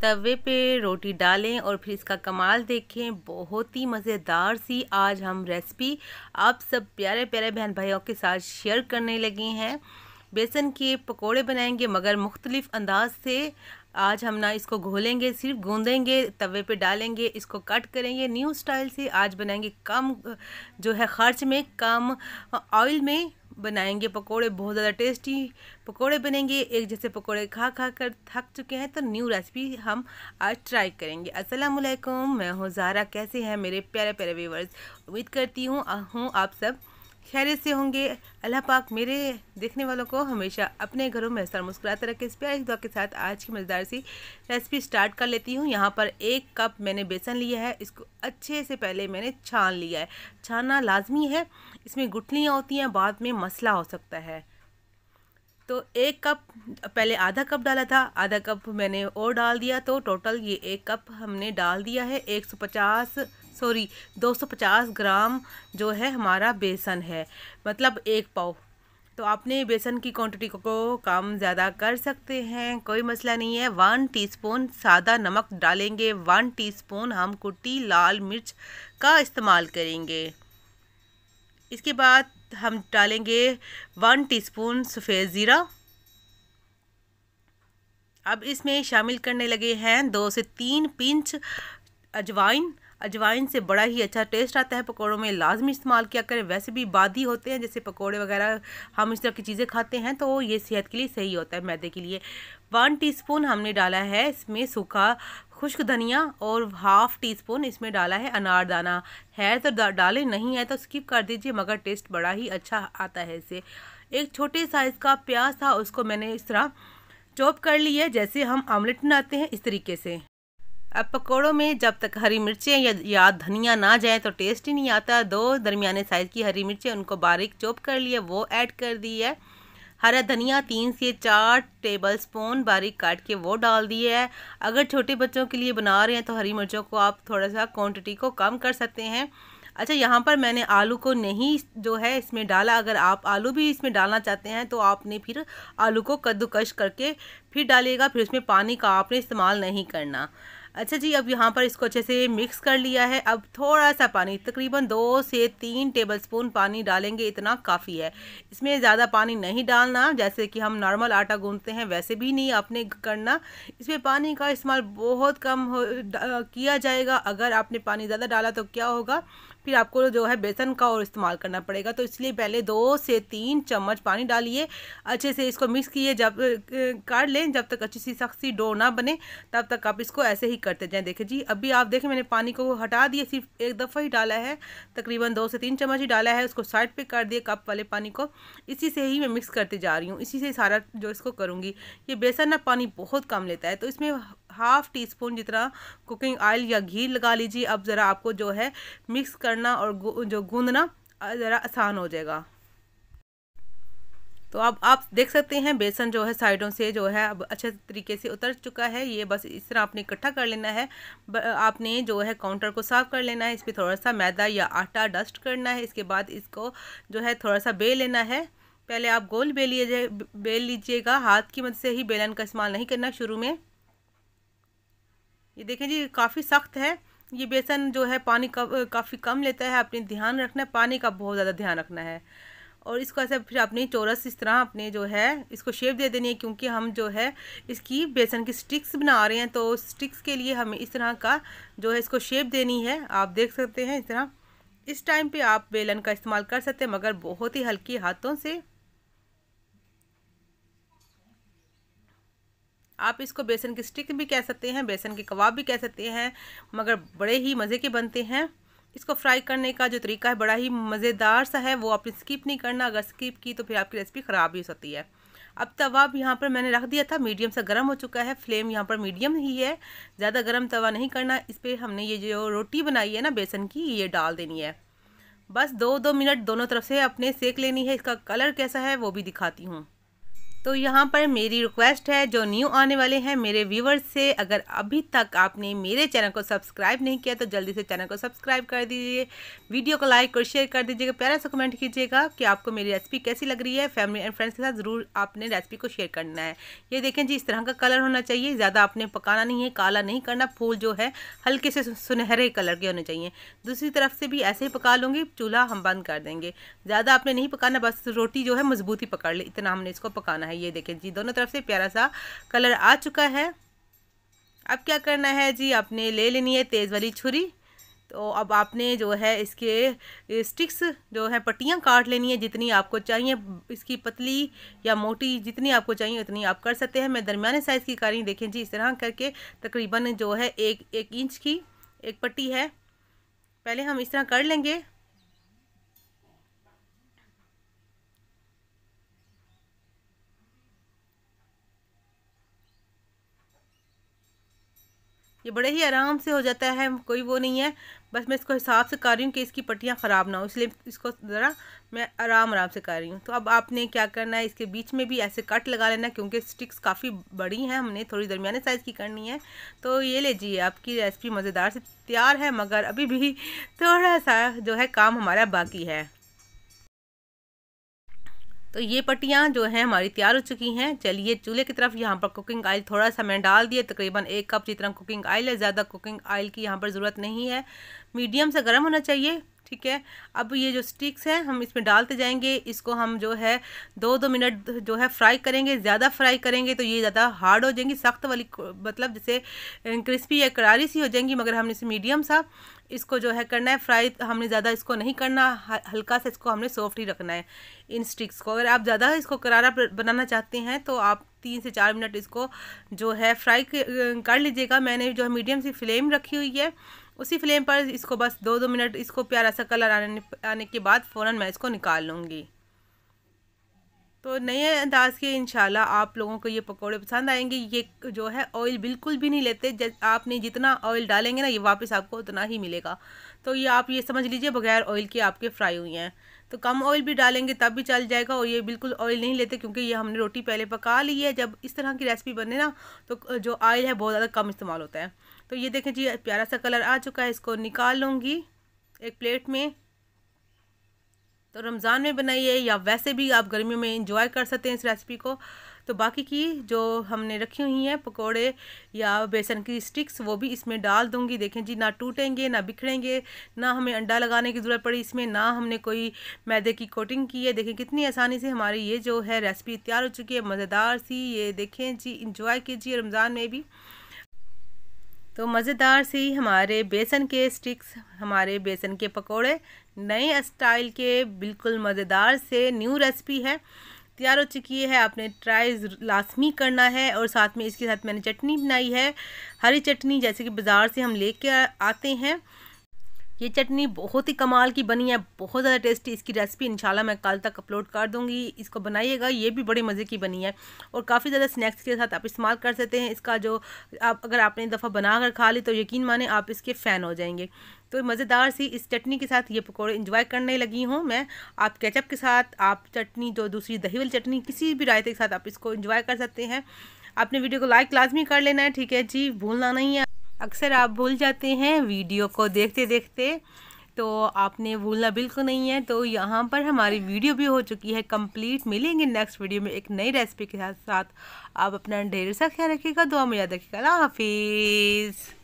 तवे पे रोटी डालें और फिर इसका कमाल देखें। बहुत ही मज़ेदार सी आज हम रेसिपी आप सब प्यारे प्यारे बहन भाइयों के साथ शेयर करने लगे हैं। बेसन के पकोड़े बनाएंगे मगर मुख्तलिफ अंदाज से। आज हम ना इसको घोलेंगे, सिर्फ गूंदेंगे, तवे पे डालेंगे, इसको कट करेंगे न्यू स्टाइल से। आज बनाएंगे कम जो है खर्च में, कम ऑयल में बनाएंगे पकोड़े। बहुत ज़्यादा टेस्टी पकोड़े बनेंगे। एक जैसे पकोड़े खा खा कर थक चुके हैं तो न्यू रेसिपी हम आज ट्राई करेंगे। अस्सलाम वालेकुम, मैं हूँ ज़ारा। कैसे हैं मेरे प्यारे प्यारे व्यूअर्स? उम्मीद करती हूँ आप सब खैरियत से होंगे। अल्लाह पाक मेरे देखने वालों को हमेशा अपने घरों में हंसता मुस्कुराते रखे। इस प्यारी दुआ के साथ आज की मज़ेदार सी रेसिपी स्टार्ट कर लेती हूँ। यहाँ पर 1 कप मैंने बेसन लिया है। इसको अच्छे से पहले मैंने छान लिया है। छानना लाजमी है, इसमें गुठलियाँ होती हैं, बाद में मसला हो सकता है। तो 1 कप पहले आधा कप डाला था, आधा कप मैंने और डाल दिया, तो टोटल ये 1 कप हमने डाल दिया है। 250 ग्राम जो है हमारा बेसन है, मतलब 1 पाव। तो आपने बेसन की क्वांटिटी को कम ज़्यादा कर सकते हैं, कोई मसला नहीं है। 1 टीस्पून सादा नमक डालेंगे। 1 टीस्पून हम कुटी लाल मिर्च का इस्तेमाल करेंगे। इसके बाद हम डालेंगे 1 टीस्पून सफ़ेद ज़ीरा। अब इसमें शामिल करने लगे हैं 2 से 3 पिंच अजवाइन। अजवाइन से बड़ा ही अच्छा टेस्ट आता है पकोड़ों में, लाजमी इस्तेमाल किया करें। वैसे भी बादी होते हैं, जैसे पकोड़े वगैरह हम इस तरह की चीज़ें खाते हैं तो ये सेहत के लिए सही होता है, मैदे के लिए। 1 टीस्पून हमने डाला है इसमें सूखा खुश्क धनिया और 1/2 टीस्पून इसमें डाला है अनारदाना। है तो डालें, नहीं है तो स्किप कर दीजिए, मगर टेस्ट बड़ा ही अच्छा आता है इससे। एक छोटे साइज़ का प्याज था, उसको मैंने इस तरह चॉप कर लिया है, जैसे हम आमलेट बनाते हैं इस तरीके से। अब पकोड़ों में जब तक हरी मिर्चें या धनिया ना जाए तो टेस्ट ही नहीं आता। 2 दरमियाने साइज़ की हरी मिर्चें, उनको बारीक चॉप कर लिया, वो ऐड कर दी है। हरा धनिया 3 से 4 टेबलस्पून बारीक काट के वो डाल दिए है। अगर छोटे बच्चों के लिए बना रहे हैं तो हरी मिर्चों को आप थोड़ा सा क्वांटिटी को कम कर सकते हैं। अच्छा, यहाँ पर मैंने आलू को नहीं जो है इसमें डाला। अगर आप आलू भी इसमें डालना चाहते हैं तो आपने फिर आलू को कद्दूकश करके फिर डालिएगा, फिर उसमें पानी का आपने इस्तेमाल नहीं करना। अच्छा जी, अब यहाँ पर इसको अच्छे से मिक्स कर लिया है। अब थोड़ा सा पानी, तकरीबन 2 से 3 टेबलस्पून पानी डालेंगे, इतना काफ़ी है। इसमें ज़्यादा पानी नहीं डालना, जैसे कि हम नॉर्मल आटा गूंथते हैं वैसे भी नहीं आपने करना। इसमें पानी का इस्तेमाल बहुत कम किया जाएगा। अगर आपने पानी ज़्यादा डाला तो क्या होगा, फिर आपको जो है बेसन का और इस्तेमाल करना पड़ेगा। तो इसलिए पहले 2 से 3 चम्मच पानी डालिए, अच्छे से इसको मिक्स किए, जब काट लें, जब तक अच्छी सी सख्त सी डो ना बने तब तक आप इसको ऐसे ही करते जाएं। देखिए जी, अभी आप देखें मैंने पानी को हटा दिया, सिर्फ एक दफ़ा ही डाला है, तकरीबन 2 से 3 चम्मच ही डाला है। उसको साइड पे कर दिए कप वाले पानी को। इसी से ही मैं मिक्स करते जा रही हूँ, इसी से सारा जो इसको करूँगी। ये बेसन ना पानी बहुत कम लेता है, तो इसमें 1/2 टीस्पून जितना कुकिंग ऑयल या घी लगा लीजिए। अब ज़रा आपको जो है मिक्स करना और जो गूंदना ज़रा आसान हो जाएगा। तो अब आप देख सकते हैं बेसन जो है साइडों से जो है अब अच्छे तरीके से उतर चुका है। ये बस इस तरह आपने इकट्ठा कर लेना है। आपने जो है काउंटर को साफ़ कर लेना है, इस पर थोड़ा सा मैदा या आटा डस्ट करना है। इसके बाद इसको जो है थोड़ा सा बेल लेना है। पहले आप गोल बेल लीजिएगा, हाथ की मदद से ही, बेलन का इस्तेमाल नहीं करना शुरू में। ये देखें जी, काफ़ी सख्त है ये बेसन, जो है पानी काफ़ी कम लेता है। आपने ध्यान रखना है, पानी का बहुत ज़्यादा ध्यान रखना है। और इसको ऐसे फिर अपनी चौरस इस तरह अपने जो है इसको शेप दे देनी है, क्योंकि हम जो है इसकी बेसन की स्टिक्स बना रहे हैं, तो स्टिक्स के लिए हमें इस तरह का जो है इसको शेप देनी है। आप देख सकते हैं इस तरह। इस टाइम पे आप बेलन का इस्तेमाल कर सकते हैं, मगर बहुत ही हल्की हाथों से। आप इसको बेसन की स्टिक भी कह सकते हैं, बेसन के कबाब भी कह सकते हैं, मगर बड़े ही मज़े के बनते हैं। इसको फ्राई करने का जो तरीका है बड़ा ही मज़ेदार सा है, वो आपने स्किप नहीं करना। अगर स्किप की तो फिर आपकी रेसिपी ख़राब ही हो सकती है। अब तवा यहाँ पर मैंने रख दिया था, मीडियम सा गर्म हो चुका है। फ्लेम यहाँ पर मीडियम ही है, ज़्यादा गर्म तवा नहीं करना। इस पर हमने ये जो रोटी बनाई है ना बेसन की, ये डाल देनी है। बस 2-2 मिनट दोनों तरफ से अपने सेक लेनी है। इसका कलर कैसा है वो भी दिखाती हूँ। तो यहाँ पर मेरी रिक्वेस्ट है जो न्यू आने वाले हैं मेरे व्यूवर्स से, अगर अभी तक आपने मेरे चैनल को सब्सक्राइब नहीं किया तो जल्दी से चैनल को सब्सक्राइब कर दीजिए, वीडियो को लाइक और शेयर कर दीजिएगा, प्यारा सा कमेंट कीजिएगा कि आपको मेरी रेसिपी कैसी लग रही है। फैमिली एंड फ्रेंड्स के साथ ज़रूर आपने रेसिपी को शेयर करना है। ये देखें जी, इस तरह का कलर होना चाहिए, ज़्यादा आपने पकाना नहीं है, काला नहीं करना, फूल जो है हल्के से सुनहरे कलर के होने चाहिए। दूसरी तरफ से भी ऐसे ही पका लूँगी, चूल्हा हम बंद कर देंगे। ज़्यादा आपने नहीं पकाना, बस रोटी जो है मजबूती पकड़ ले, इतना हमने इसको पकाना है। ये देखें जी, दोनों तरफ से प्यारा सा कलर आ चुका है। अब क्या करना है जी, आपने ले लेनी है तेज़ वाली छुरी। तो अब आपने जो है इसके स्टिक्स जो है पट्टियाँ काट लेनी है, जितनी आपको चाहिए, इसकी पतली या मोटी जितनी आपको चाहिए उतनी आप कर सकते हैं। मैं दरमियाने साइज़ की कर रही हूँ। देखें जी, इस तरह करके तकरीबन जो है एक इंच की एक पट्टी है, पहले हम इस तरह कर लेंगे। ये बड़े ही आराम से हो जाता है, कोई वो नहीं है। बस मैं इसको हिसाब से कर रही हूँ कि इसकी पट्टियाँ ख़राब ना हो, इसलिए इसको ज़रा मैं आराम से कर रही हूँ। तो अब आपने क्या करना है, इसके बीच में भी ऐसे कट लगा लेना, क्योंकि स्टिक्स काफ़ी बड़ी हैं, हमने थोड़ी दरमियाने साइज़ की करनी है। तो ये लीजिए, आपकी रेसिपी मज़ेदार से तैयार है, मगर अभी भी थोड़ा सा जो है काम हमारा बाकी है। तो ये पट्टियाँ जो हैं हमारी तैयार हो चुकी हैं। चलिए चूल्हे की तरफ, यहाँ पर कुकिंग ऑयल थोड़ा सा मैंने डाल दिया, तकरीबन 1 कप जितना कुकिंग ऑयल है। ज़्यादा कुकिंग ऑयल की यहाँ पर ज़रूरत नहीं है, मीडियम से गर्म होना चाहिए, ठीक है। अब ये जो स्टिक्स हैं हम इसमें डालते जाएंगे, इसको हम जो है 2-2 मिनट जो है फ्राई करेंगे। ज़्यादा फ्राई करेंगे तो ये ज़्यादा हार्ड हो जाएंगी, सख्त वाली, मतलब जैसे क्रिस्पी या करारी सी हो जाएंगी, मगर हमने इसे मीडियम सा इसको जो है करना है फ्राई। हमने ज़्यादा इसको नहीं करना, हल्का सा इसको हमने सॉफ्ट ही रखना है इन स्टिक्स को। अगर आप ज़्यादा इसको करारा बनाना चाहते हैं तो आप 3 से 4 मिनट इसको जो है फ्राई कर लीजिएगा। मैंने जो है मीडियम सी फ्लेम रखी हुई है, उसी फ्लेम पर इसको बस 2-2 मिनट इसको प्यारा सा कलर आने के बाद फ़ौरन मैं इसको निकाल लूँगी। तो नए अंदाज के इंशाल्लाह आप लोगों को ये पकोड़े पसंद आएंगे। ये जो है ऑयल बिल्कुल भी नहीं लेते, आपने जितना ऑयल डालेंगे ना ये वापस आपको उतना ही मिलेगा। तो ये आप ये समझ लीजिए बगैर ऑयल के आपके फ्राई हुई हैं। तो कम ऑयल भी डालेंगे तब भी चल जाएगा, और ये बिल्कुल ऑयल नहीं लेते, क्योंकि ये हमने रोटी पहले पका ली है। जब इस तरह की रेसिपी बने ना तो जो ऑयल है बहुत ज़्यादा कम इस्तेमाल होता है। तो ये देखें जी, प्यारा सा कलर आ चुका है, इसको निकाल लूँगी एक प्लेट में। तो रमज़ान में बनाइए या वैसे भी आप गर्मियों में इंजॉय कर सकते हैं इस रेसिपी को। तो बाकी की जो हमने रखी हुई हैं पकोड़े या बेसन की स्टिक्स, वो भी इसमें डाल दूंगी। देखें जी, ना टूटेंगे ना बिखरेंगे, ना हमें अंडा लगाने की ज़रूरत पड़ी इसमें, ना हमने कोई मैदे की कोटिंग की है। देखें कितनी आसानी से हमारी ये जो है रेसिपी तैयार हो चुकी है, मज़ेदार सी। ये देखें जी, इंजॉय कीजिए रमज़ान में भी। तो मज़ेदार सी हमारे बेसन के स्टिक्स, हमारे बेसन के पकोड़े नए स्टाइल के, बिल्कुल मज़ेदार से न्यू रेसिपी है, तैयार हो चुकी है। आपने ट्राई लाजमी करना है। और साथ में इसके साथ मैंने चटनी बनाई है, हरी चटनी, जैसे कि बाज़ार से हम लेके आते हैं। ये चटनी बहुत ही कमाल की बनी है, बहुत ज़्यादा टेस्टी। इसकी रेसिपी इंशाल्लाह मैं कल तक अपलोड कर दूंगी, इसको बनाइएगा। ये भी बड़े मज़े की बनी है और काफ़ी ज़्यादा स्नैक्स के साथ आप इस्तेमाल कर सकते हैं इसका। जो आप अगर आपने दफ़ा बना कर खा ली तो यकीन माने आप इसके फ़ैन हो जाएंगे। तो मज़ेदार सी इस चटनी के साथ ये पकौड़े इंजॉय करने लगी हूँ मैं। आप केचप के साथ, आप चटनी जो दूसरी दही वाली चटनी, किसी भी रायते के साथ आप इसको इंजॉय कर सकते हैं। आपने वीडियो को लाइक लाजमी कर लेना है, ठीक है जी, भूलना नहीं है। अक्सर आप भूल जाते हैं वीडियो को देखते देखते, तो आपने भूलना बिल्कुल नहीं है। तो यहाँ पर हमारी वीडियो भी हो चुकी है कंप्लीट। मिलेंगे नेक्स्ट वीडियो में एक नई रेसिपी के साथ। आप अपना ढेर सा ख्याल रखिएगा, दुआ में याद रखिएगा। अल्लाह हाफिज़।